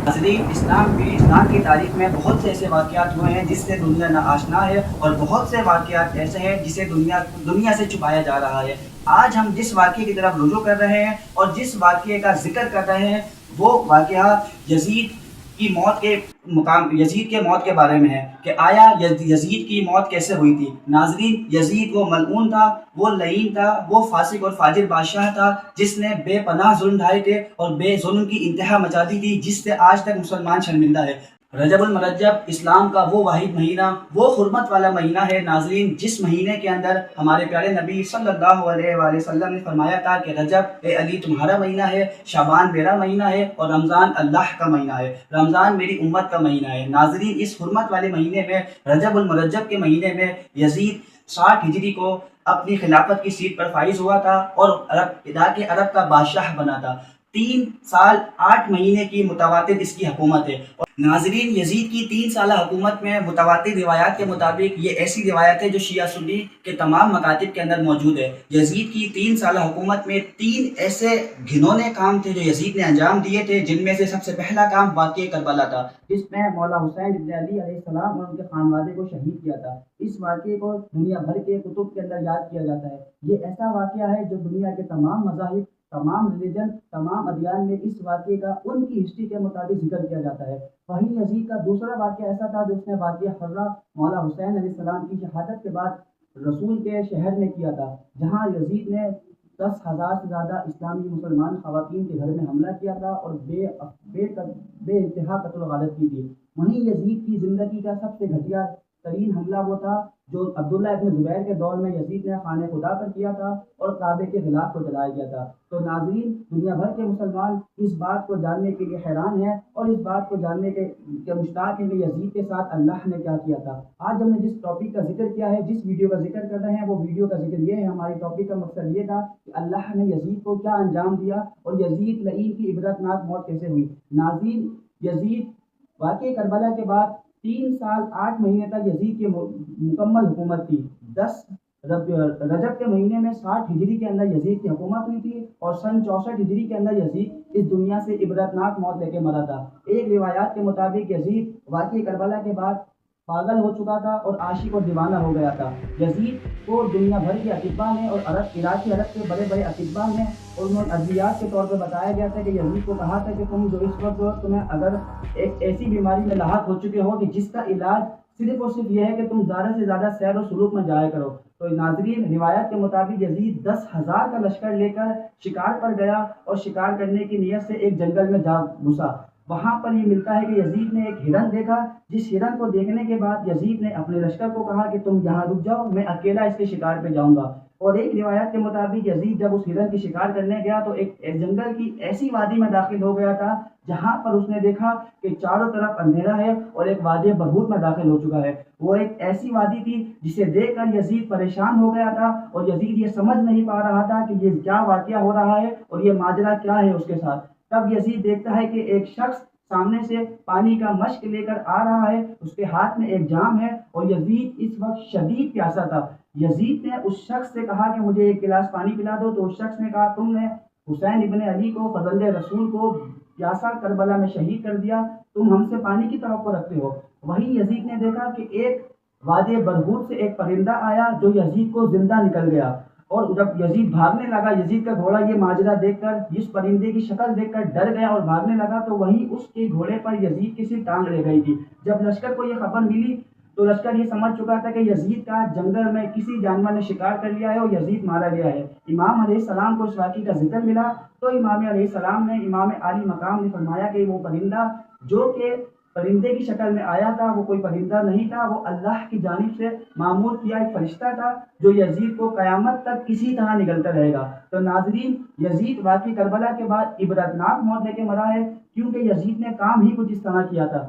नाज़रीन, इस्लाम की तारीख में बहुत से ऐसे वाक़यात हुए हैं जिससे दुनिया नाआशना है, और बहुत से वाक़यात ऐसे हैं जिसे दुनिया से छुपाया जा रहा है। आज हम जिस वाक़ये की तरफ रुजू कर रहे हैं और जिस वाक़ये का ज़िक्र कर रहे हैं, वो वाक़या यजीद के मौत के बारे में है कि आया यजीद की मौत कैसे हुई थी। नाज़रीन, यजीद वो मलऊन था, वो लईन था, वो फासिक और फाजिर बादशाह था जिसने बेपनाह जुल्म ढाए थे और बेजुल्म की इंतहा मचा दी थी, जिससे आज तक मुसलमान शर्मिंदा है। रजबुल मुरज्जब इस्लाम का वो वाहिद महीना, वो हुर्मत वाला महीना है नाज़रीन, जिस महीने के अंदर हमारे प्यारे नबी सल्लल्लाहु अलैहि वसल्लम ने फरमाया था कि रजब ए अली तुम्हारा महीना है, शाबान मेरा महीना है और रमज़ान अल्लाह का महीना है, रमज़ान मेरी उम्मत का महीना है। नाज़रीन, इस हुर्मत वाले महीने में, रजबुल मुरज्जब के महीने में, यजीद 60 हिजरी को अपनी खिलाफत की सीट पर फाइज हुआ था और इराक़ अरब का बादशाह बना था। 3 साल 8 महीने की मुतवातिर इसकी हुकूमत है। और नाज़रीन, यजीद की 3 साल हुकूमत में मुतवातिर रिवायात के मुताबिक, ये ऐसी रिवायत है जो शिया सुन्नी के तमाम मकातिब के अंदर मौजूद है, यजीद की 3 साल हुकूमत में 3 ऐसे घिनौने काम थे जो यजीद ने अंजाम दिए थे, जिनमें से सबसे पहला काम वाक़या करबला था, जिसमें मौला हुसैन इब्न अली अलैहिस्सलाम और उनके खानवादे को शहीद किया था। इस वाक़ये को दुनिया भर के कुतुब के अंदर याद किया जाता है। ये ऐसा वाक़या है जो दुनिया के तमाम मज़ाहिब, तमाम रिलीजन, तमाम अदियान में इस वाक़ये का उनकी हिस्ट्री के मुताबिक जिक्र किया जाता है। वहीं यजीद का दूसरा वाक़या ऐसा था जो उसने वाक़या हर्रा मौला हुसैन अलैहिस्सलाम की शहादत के बाद रसूल के शहर में किया था, जहाँ यजीद ने 10,000 से ज़्यादा इस्लामी मुसलमान ख़वातीन के घर में हमला किया था और बे इंतहा कत्ल गारत की थी। वहीं यजीद की ज़िंदगी का सबसे घटिया तरीन हमला वो था जो अब्दुल्ला इब्न ज़ुबैर के दौर में यजीद ने खाने खुदा पर किया था और काबे के खिलाफ को जलाया गया था। तो नाज़रीन, दुनिया भर के मुसलमान इस बात को जानने के लिए हैरान हैं और इस बात को जानने के मुश्ताक हैं कि यजीद के साथ अल्लाह ने क्या किया था। आज हमने जिस टॉपिक का जिक्र किया है, जिस वीडियो का जिक्र कर रहे हैं, वो वीडियो का जिक्र ये है, हमारी टॉपिक का मकसद ये था कि अल्लाह ने यजीद को क्या अंजाम दिया और यजीद लईन की इबरतनाक मौत कैसे हुई। नाज़रीन, यजीद वाक़या करबला के बाद 3 साल 8 महीने तक यजीद की मुकम्मल हुकूमत थी। 10 रजब के महीने में 60 हिजरी के अंदर यजीद की हुकूमत हुई थी और सन 64 हिजरी के अंदर यजीद इस दुनिया से इबरतनाक मौत लेके मरा था। एक रिवायात के मुताबिक यजीद वाक़या करबला के बाद पागल हो चुका था और आशिक और दीवाना हो गया था। यजीद को दुनिया भर के अतिब्बा ने और इराक़ी अरब के बड़े बड़े अतिब्बा ने और उन्होंने अद्वियात के तौर पर बताया गया था कि यजीद को कहा था कि तुम जो इस वक्त तुम्हें अगर एक ऐसी बीमारी में लाहक हो चुके हो कि जिसका इलाज सिर्फ और सिर्फ यह है कि तुम ज़्यादा से ज़्यादा सैर और सुलूक में जाया करो। तो नाज़रीन, रिवायत के मुताबिक यजीद 10,000 का लश्कर लेकर शिकार पर गया और शिकार करने की नीयत से एक जंगल में जा घुसा। वहाँ पर ये मिलता है कि यजीद ने एक हिरन देखा, जिस हिरन को देखने के बाद यजीद ने अपने लश्कर को कहा कि तुम यहाँ रुक जाओ, मैं अकेला इसके शिकार पे जाऊँगा। और एक रिवायत के मुताबिक यजीद जब उस हिरन की शिकार करने गया तो एक जंगल की ऐसी वादी में दाखिल हो गया था जहाँ पर उसने देखा कि चारों तरफ अंधेरा है और एक वादी बरहूत में दाखिल हो चुका है। वो एक ऐसी वादी थी जिसे देखकर यजीद परेशान हो गया था और यजीद ये समझ नहीं पा रहा था कि ये क्या वाक़या हो रहा है और ये माजरा क्या है उसके साथ। तब यजीद देखता है कि एक शख्स सामने से पानी का मश्क लेकर आ रहा है, उसके हाथ में एक जाम है और यजीद इस वक्त शदीद प्यासा था। यजीद ने उस शख्स से कहा कि मुझे एक गिलास पानी पिला दो, तो उस शख्स ने कहा तुमने हुसैन इब्न अली को, फजल रसूल को प्यासा करबला में शहीद कर दिया, तुम हमसे पानी की तवक्को रखते हो। वहीं यजीद ने देखा कि एक वादी बरहूत से एक परिंदा आया जो यजीद को जिंदा निकल गया और जब यजीद भागने लगा, यजीद का घोड़ा ये माजरा देखकर, इस परिंदे की शक्ल देखकर डर गया और भागने लगा, तो वहीं उसके घोड़े पर यजीद की सिर्फ टांग रह गई थी। जब लश्कर को ये खबर मिली तो लश्कर ये समझ चुका था कि यजीद का जंगल में किसी जानवर ने शिकार कर लिया है और यजीद मारा गया है। इमाम अलैहिस्सलाम को इस वाक़ये का जिक्र मिला तो इमाम अलैहिस्सलाम ने, इमाम आली मकाम ने फरमाया कि वो परिंदा जो कि परिंदे की शक्ल में आया था वो कोई परिंदा नहीं था, वो अल्लाह की जानिब से मामूर किया एक फरिश्ता था जो यजीद को क़यामत तक इसी तरह निगलता रहेगा। तो नाज़रीन, यजीद वाक़या करबला के बाद इबरतनाक मौत लेके मरा है क्योंकि यजीद ने काम ही कुछ इस तरह किया था।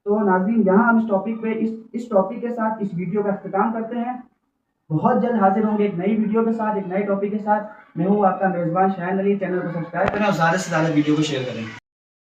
तो नाज़रीन, यहाँ हम इस टॉपिक पे इस टॉपिक के साथ इस वीडियो का अख्तिताम करते हैं। बहुत जल्द हाजिर होंगे एक नई वीडियो के साथ, एक नए टॉपिक के साथ। मैं हूँ आपका मेज़बान शाहिन अली। चैनल को सब्सक्राइब करें और ज़्यादा से ज़्यादा वीडियो को शेयर करें।